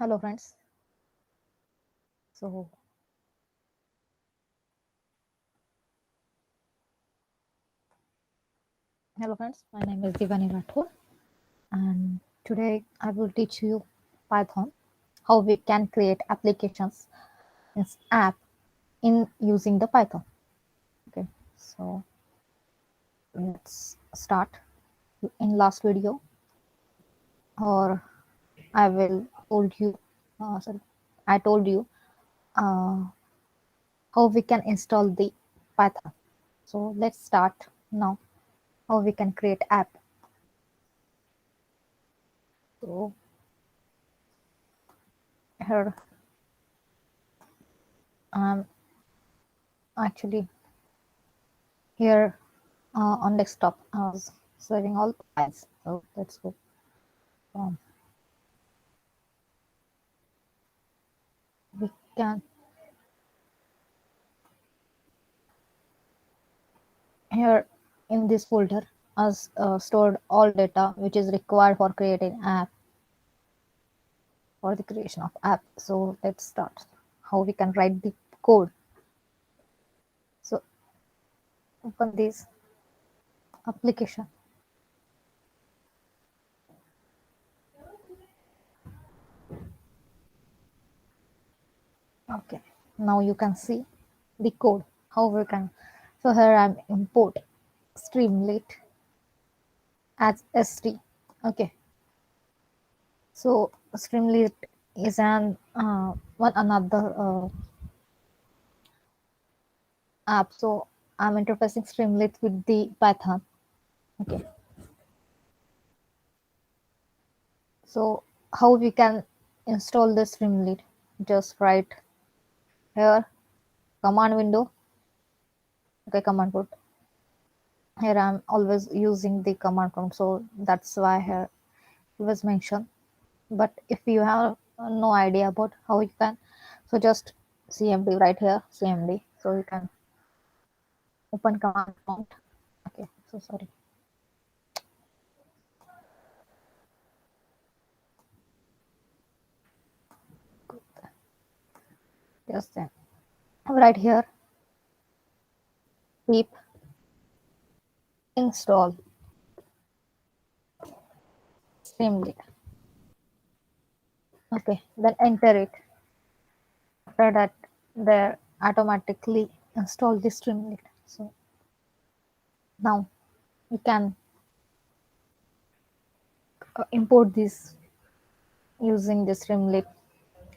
Hello friends. So hello friends, my name is Divani Rathod and today I will teach you Python, how we can create applications as app in using the Python. Okay, so let's start. In last video, or I will told you, sorry, I told you uh, how we can install the Python. So let's start now. How we can create app. So here I'm actually here on desktop I was saving all the files. So let's go from we can here in this folder as stored all data which is required for creating app for the creation of app. So let's start how we can write the code. So open this application. Okay, now you can see the code how we can. So here I'm import Streamlit as st. Okay, so Streamlit is an one another app. So I'm interfacing Streamlit with the Python. Okay, so how we can install the Streamlit? Just write here command window. Okay, command prompt. Here I'm always using the command prompt, so that's why here it was mentioned. But if you have no idea about how you can, so just cmd right here cmd, so you can open command prompt. Okay, so sorry. Just then right here pip install Streamlit. Okay, then enter it. After that, there automatically install the Streamlit. So now you can import this using the Streamlit,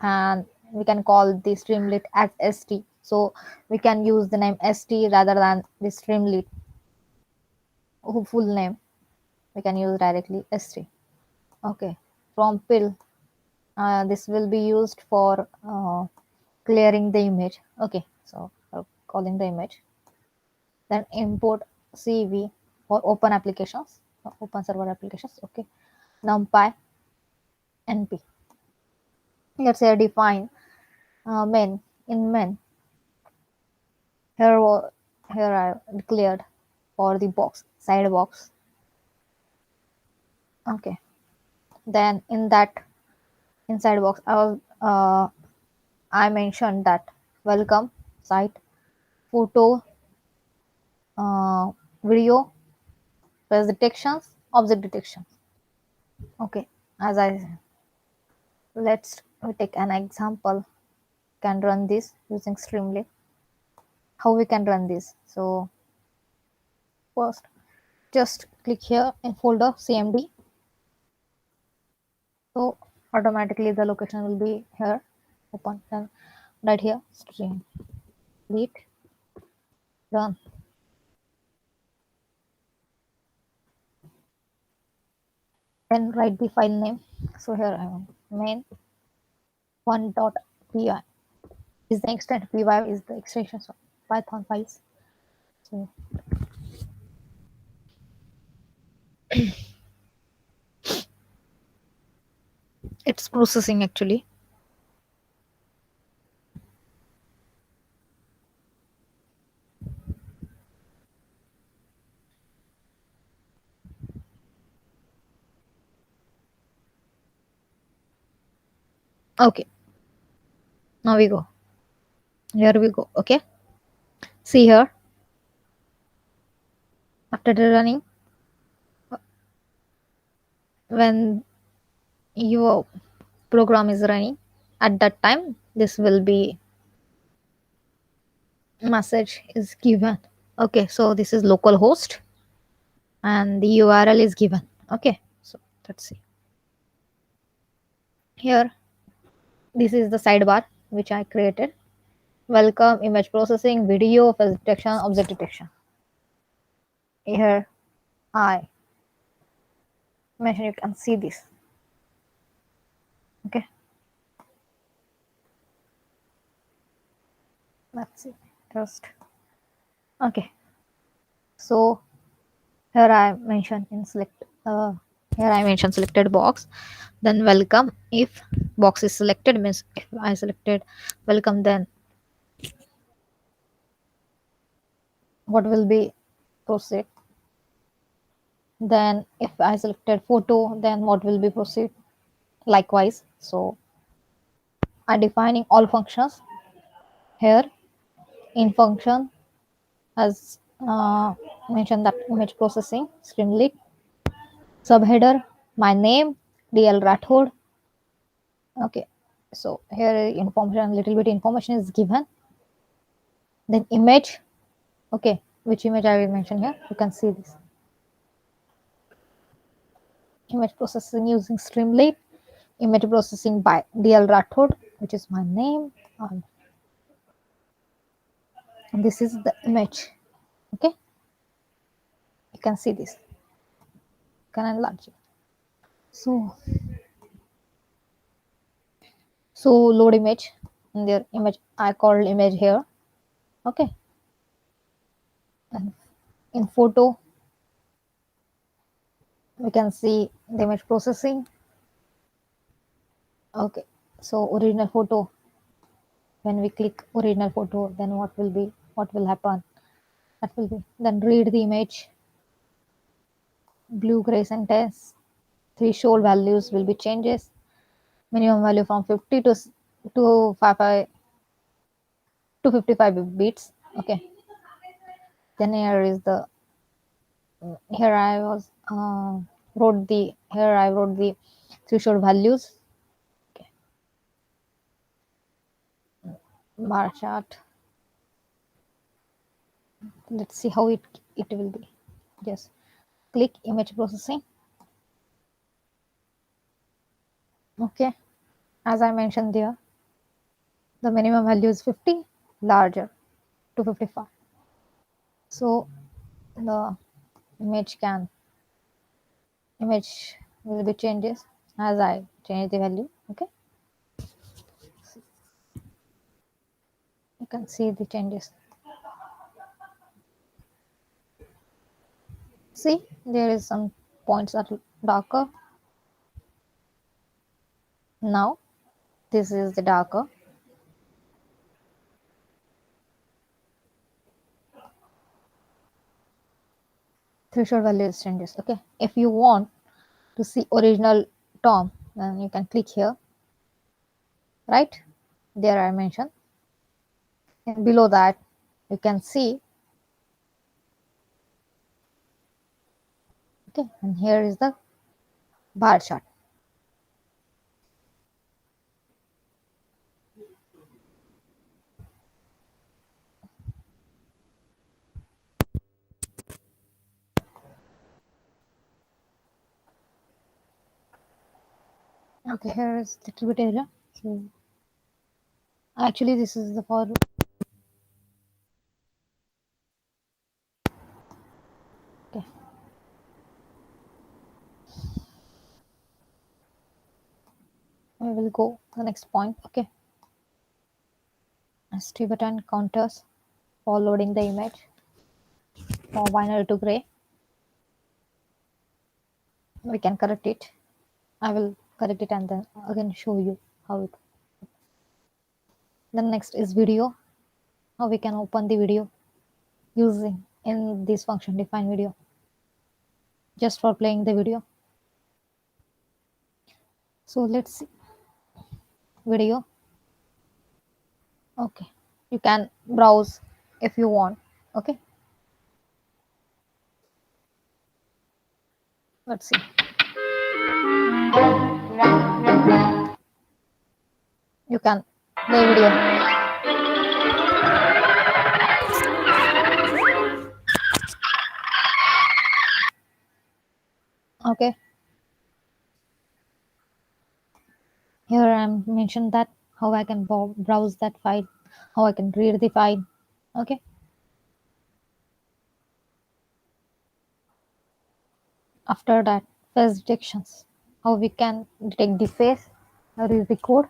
and we can call the Streamlit as st. So we can use the name st rather than the Streamlit full name. We can use directly st. Okay, from pill, this will be used for clearing the image. Okay, so calling the image, then import cv for open applications, open server applications. Okay, numpy np. Let's say define main. In main, here here I declared for the box side box. Okay, then in that inside box I mentioned that welcome site photo, uh, video, press detections, object detections. Okay, as I let's we take an example. Can run this using Streamlit. How we can run this? So first, just click here in folder cmd. So automatically the location will be here. Open and right here Streamlit run. Then write the file name. So here I am main one.py is the extent, py is the extension of Python files. So it's processing actually. Okay, now we go. Here we go. Okay, see here. After the running, when your program is running, at that time this will be message is given. Okay, so this is localhost and the URL is given. Okay, so let's see here. This is the sidebar which I created. Welcome, image processing, video, face detection, object detection. Here I mention, you can see this. Okay, let's see just. Okay, so here I mention in select here I mention selected box, then welcome. If box is selected means if I selected welcome, then what will be proceed. Then if I selected photo, then what will be proceed likewise. So I defining all functions here. In function as mentioned that image processing Streamlit, subheader my name DL Rathod. Okay, so here information, little bit information is given. Then image, okay, which image I will mention here, you can see this image processing using Streamlit, image processing by DL Rathod, which is my name, and this is the image. Okay, you can see this, can enlarge it. So load image, and their image I called image here. Okay, and in photo we can see the image processing. Okay, so original photo, when we click original photo, then what will happen, that will be then read the image, blue gray sentence, threshold values will be changes, minimum value from 50 to 55 to 55 bits. Okay, then here I was wrote the threshold values. Okay, bar chart. Let's see how it will be. Just click image processing. Okay, as I mentioned there, the minimum value is 50, larger to 55. So the image can image will be changes as I change the value. Okay, you can see the changes. See, there is some points are darker. Now this is the darker. Threshold values changes. Okay, if you want to see original Tom, then you can click here. Right there I mentioned, and below that you can see. Okay, and here is the bar chart. Okay, here is little bit area. So actually this is the for. Okay, we will go to the next point. Okay, ST button counters for loading the image for binary to gray. We can correct it. I will correct it and then again show you how it. Then next is video. How we can open the video using in this function define video, just for playing the video. So let's see. video. Okay, you can browse if you want. Okay, let's see. You can play video. Okay, here I'm mentioned that how I can browse that file, how I can read the file. Okay, after that, face detections, how we can detect the face, how we record,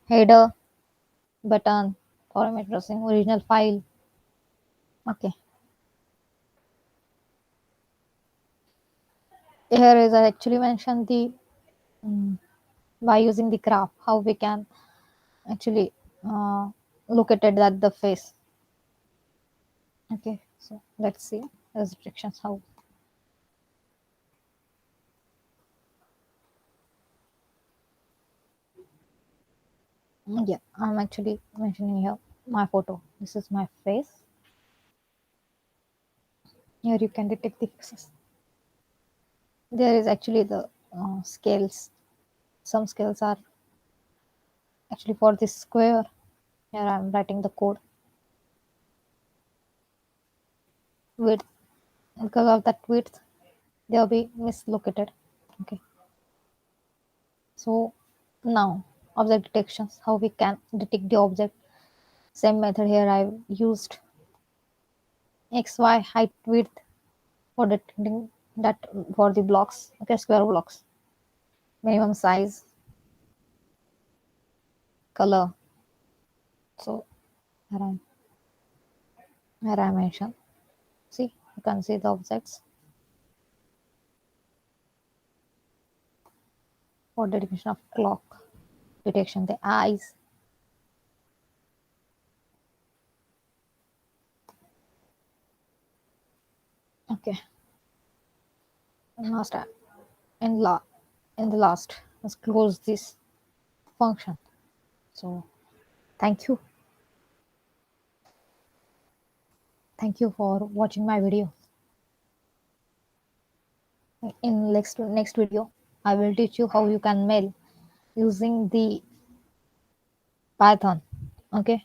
header, button, format addressing, original file. Okay, here is I actually mentioned the by using the graph how we can actually look at it at the face. Okay, so let's see the restrictions how. Yeah, I'm actually mentioning here my photo. This is my face. Here you can detect the faces. There is actually the scales. Some scales are actually for this square. Here I'm writing the code width. Because of that width, they'll be mislocated. Okay, so now object detections, how we can detect the object. Same method here I've used XY height width for detecting that for the blocks. Okay, square blocks. Minimum size, color. So here I mentioned. See, you can see the objects for detection of clock, detection the eyes. Okay, and last in la in the last, let's close this function. So thank you, thank you for watching my video. In next video, I will teach you how you can mail using the Python. Okay.